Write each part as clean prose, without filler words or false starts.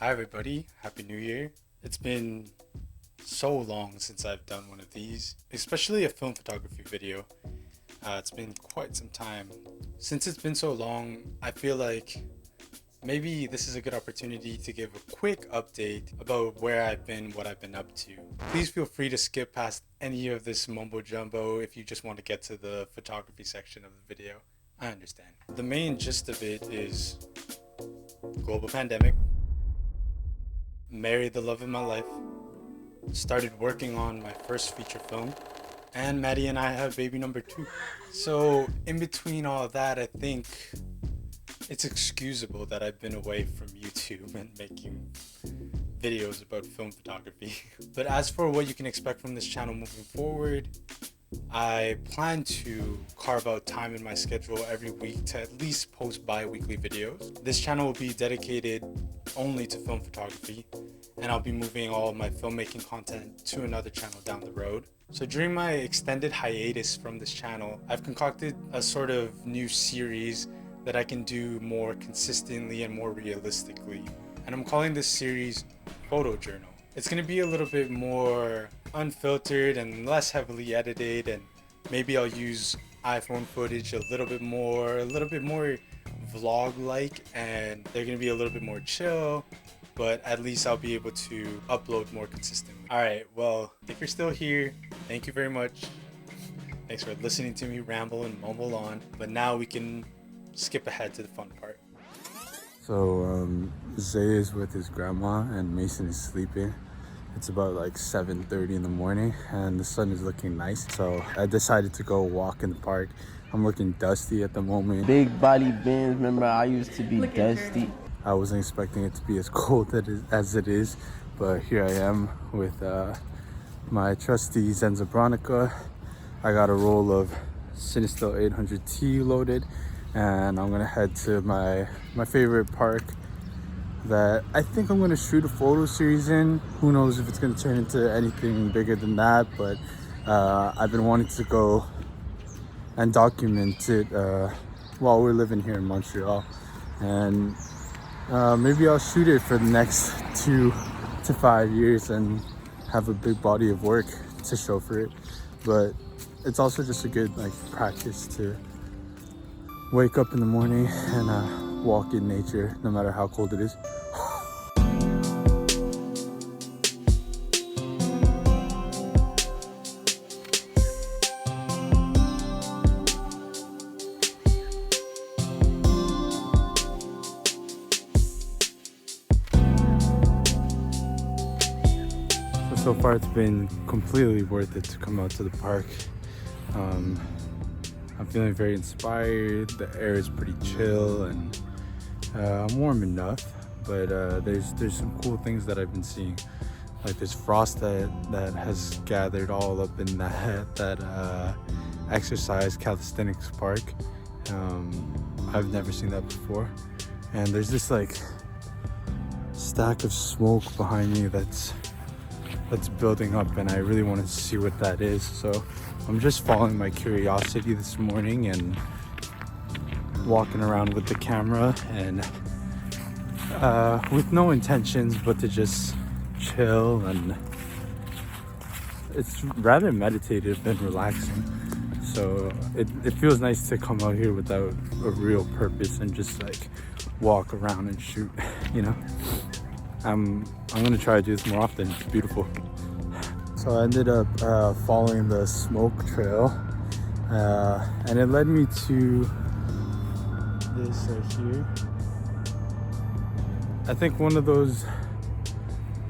Hi everybody, Happy New Year. It's been so long since I've done one of these, especially a film photography video. It's been quite some time. Since it's been so long, I feel like maybe this is a good opportunity to give a quick update about where I've been, what I've been up to. Please feel free to skip past any of this mumbo jumbo if you just want to get to the photography section of the video. I understand. The main gist of it is global pandemic, married the love of my life, started working on my first feature film, and Maddie and I have baby number 2. So in between all of that, I think it's excusable that I've been away from YouTube and making videos about film photography. But as for what you can expect from this channel moving forward, I plan to carve out time in my schedule every week to at least post bi-weekly videos. This channel will be dedicated only to film photography, and I'll be moving all of my filmmaking content to another channel down the road. So during my extended hiatus from this channel, I've concocted a sort of new series that I can do more consistently and more realistically. And I'm calling this series Photo Journal. It's going to be a little bit more unfiltered and less heavily edited, and maybe I'll use iPhone footage a little bit more vlog-like, and they're going to be a little bit more chill, but at least I'll be able to upload more consistently. Alright, well, if you're still here, thank you very much. Thanks for listening to me ramble and mumble on, but now we can skip ahead to the fun part. So Zay is with his grandma and Mason is sleeping. It's about like 7:30 in the morning and the sun is looking nice. So I decided to go walk in the park. I'm looking dusty at the moment. Big body bends, remember I used to be dusty. I wasn't expecting it to be as cold as it is, but here I am with my trusty Zenza Bronica. I got a roll of Cinestill 800T loaded, and I'm gonna head to my favorite park that I think I'm gonna shoot a photo series in. Who knows if it's gonna turn into anything bigger than that, but I've been wanting to go and document it while we're living here in Montreal, and maybe I'll shoot it for the next 2 to 5 years and have a big body of work to show for it. But it's also just a good practice to wake up in the morning and walk in nature no matter how cold it is. So far it's been completely worth it to come out to the park. I'm feeling very inspired. The air is pretty chill and I'm warm enough, but there's some cool things that I've been seeing. Like there's frost that has gathered all up in that exercise calisthenics park. I've never seen that before. And there's this stack of smoke behind me that's building up, and I really want to see what that is. So I'm just following my curiosity this morning and walking around with the camera, and with no intentions but to just chill, and it's rather meditative and relaxing. So it feels nice to come out here without a real purpose and just walk around and shoot, you know. I'm gonna try to do this more often. It's beautiful. So I ended up following the smoke trail, and it led me to this right here. I think one of those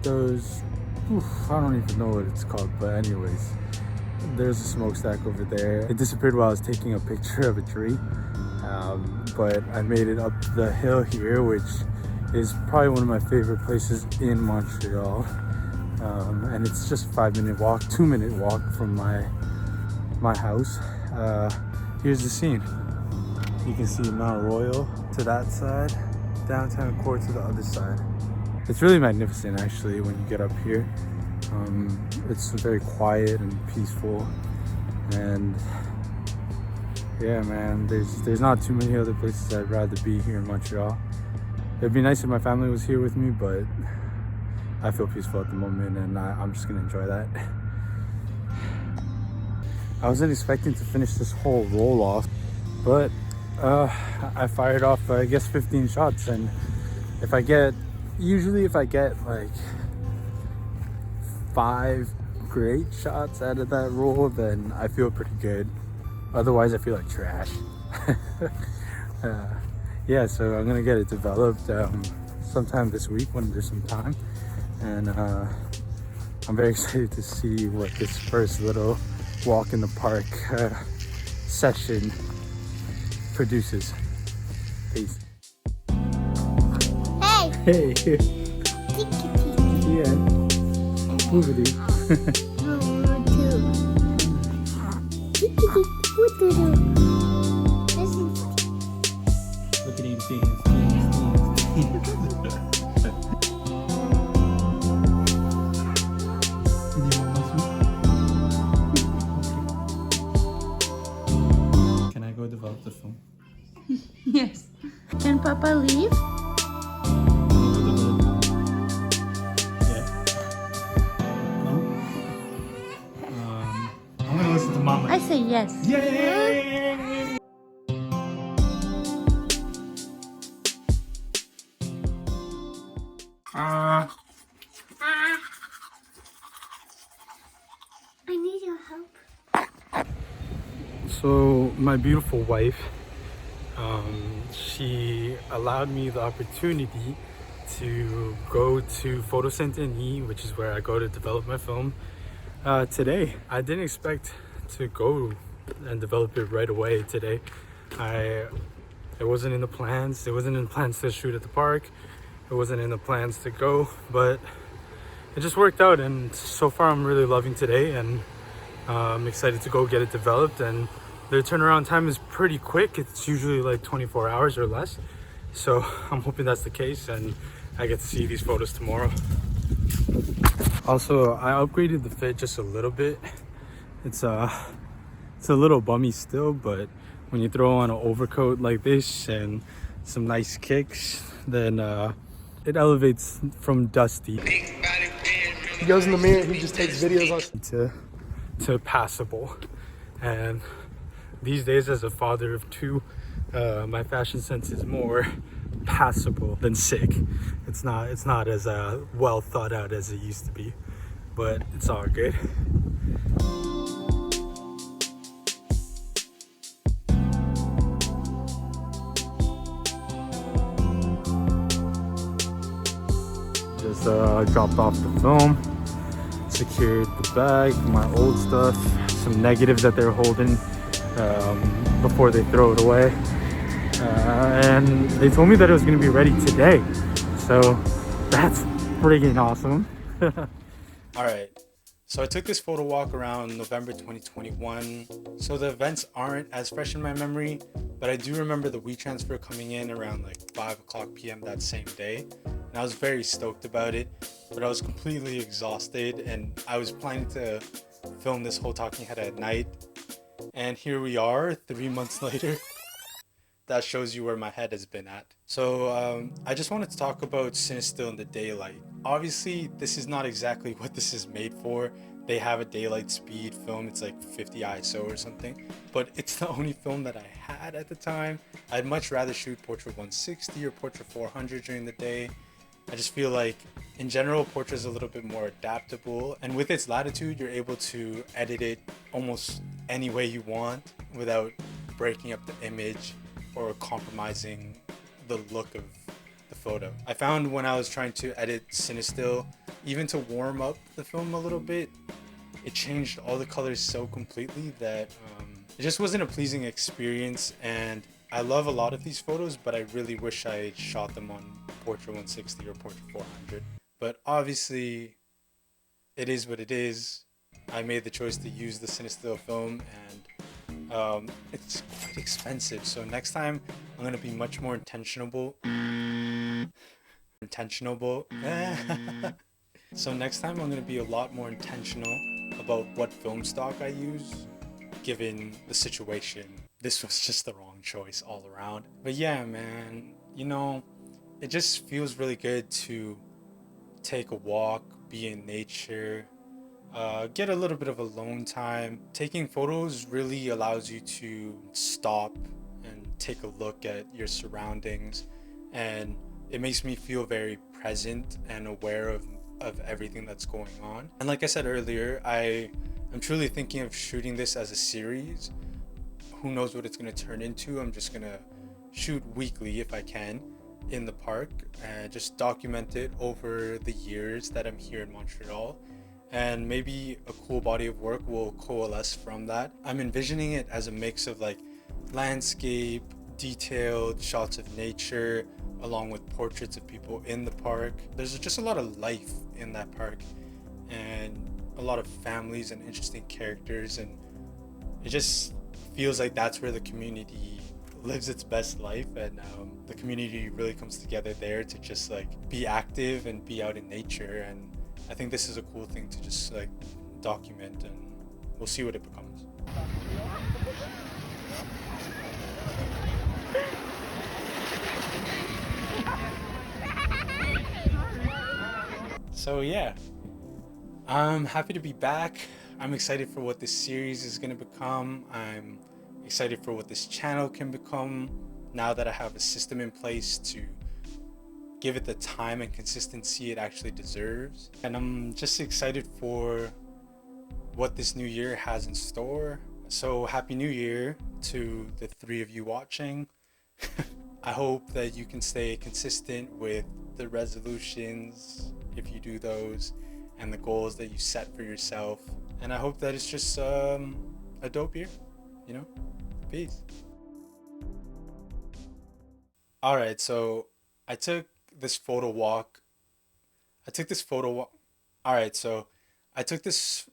I don't even know what it's called, but anyways, there's a smokestack over there. It disappeared while I was taking a picture of a tree, but I made it up the hill here, which is probably one of my favorite places in Montreal, and it's just a 2-minute walk from my house. Here's the scene. You can see Mount Royal to that side, downtown core to the other side. It's really magnificent actually when you get up here. It's very quiet and peaceful, and yeah man, there's not too many other places I'd rather be here in Montreal. It'd be nice if my family was here with me, but I feel peaceful at the moment, and I'm just gonna enjoy that. I wasn't expecting to finish this whole roll off, but I fired off, I guess, 15 shots, and usually if I get like 5 great shots out of that roll, then I feel pretty good. Otherwise I feel like trash. Yeah, so I'm gonna get it developed sometime this week when there's some time, and I'm very excited to see what this first little walk in the park session produces. Peace. Hey! Hey! Yeah. Boobity. Look at him seeing Can I go develop the film? Yes. Can Papa leave? I'm gonna listen to Mama. I say yes. Yay! I need your help. So my beautiful wife, she allowed me the opportunity to go to Photo Center in which is where I go to develop my film today. I didn't expect to go and develop it right away today. It wasn't in the plans. It wasn't in plans to shoot at the park. It wasn't in the plans to go, but it just worked out, and so far I'm really loving today, and I'm excited to go get it developed. And their turnaround time is pretty quick. It's usually like 24 hours or less, so I'm hoping that's the case and I get to see these photos tomorrow. Also, I upgraded the fit just a little bit. It's a little bummy still, but when you throw on an overcoat like this and some nice kicks, then it elevates from dusty He goes in the mirror, he just takes videos on to passable. And these days, as a father of 2, my fashion sense is more passable than sick. It's not as well thought out as it used to be, but it's all good. Just dropped off the film, secured the bag, my old stuff, some negatives that they're holding before they throw it away, and they told me that it was going to be ready today, so that's friggin' awesome. All right. So I took this photo walk around November 2021. So the events aren't as fresh in my memory, but I do remember the WeTransfer coming in around like 5:00 p.m. that same day. And I was very stoked about it, but I was completely exhausted, and I was planning to film this whole talking head at night. And here we are 3 months later. That shows you where my head has been at. So I just wanted to talk about Cinestill in the daylight. Obviously, this is not exactly what this is made for. They have a daylight speed film. It's like 50 ISO or something. But it's the only film that I had at the time. I'd much rather shoot Portrait 160 or Portrait 400 during the day. I just feel like, in general, Portrait is a little bit more adaptable. And with its latitude, you're able to edit it almost any way you want without breaking up the image or compromising the look of the photo. I found when I was trying to edit Cinestill, even to warm up the film a little bit, it changed all the colors so completely that it just wasn't a pleasing experience. And I love a lot of these photos, but I really wish I had shot them on Portrait 160 or Portrait 400. But obviously, it is what it is. I made the choice to use the Cinestill film, and it's quite expensive. So next time, I'm gonna be much more intentional. So next time, I'm gonna be a lot more intentional about what film stock I use, given the situation. This was just the wrong choice all around. But yeah, man, you know, it just feels really good to take a walk, be in nature, get a little bit of alone time. Taking photos really allows you to stop and take a look at your surroundings, and it makes me feel very present and aware of everything that's going on. And like I said earlier, I am truly thinking of shooting this as a series. Who knows what it's going to turn into. I'm just going to shoot weekly if I can in the park and just document it over the years that I'm here in Montreal, and maybe a cool body of work will coalesce from that. I'm envisioning it as a mix of like landscape, detailed shots of nature, along with portraits of people in the park. There's just a lot of life in that park and a lot of families and interesting characters, and it just feels like that's where the community lives its best life, and the community really comes together there to just like be active and be out in nature. And I think this is a cool thing to just like document, and we'll see what it becomes. So yeah, I'm happy to be back. I'm excited for what this series is going to become. I'm excited for what this channel can become now that I have a system in place to give it the time and consistency it actually deserves. And I'm just excited for what this new year has in store. So happy new year to the three of you watching. I hope that you can stay consistent with the resolutions if you do those, and the goals that you set for yourself. And I hope that it's just a dope year, you know? Peace. All right, so I took this photo walk. All right, so I took this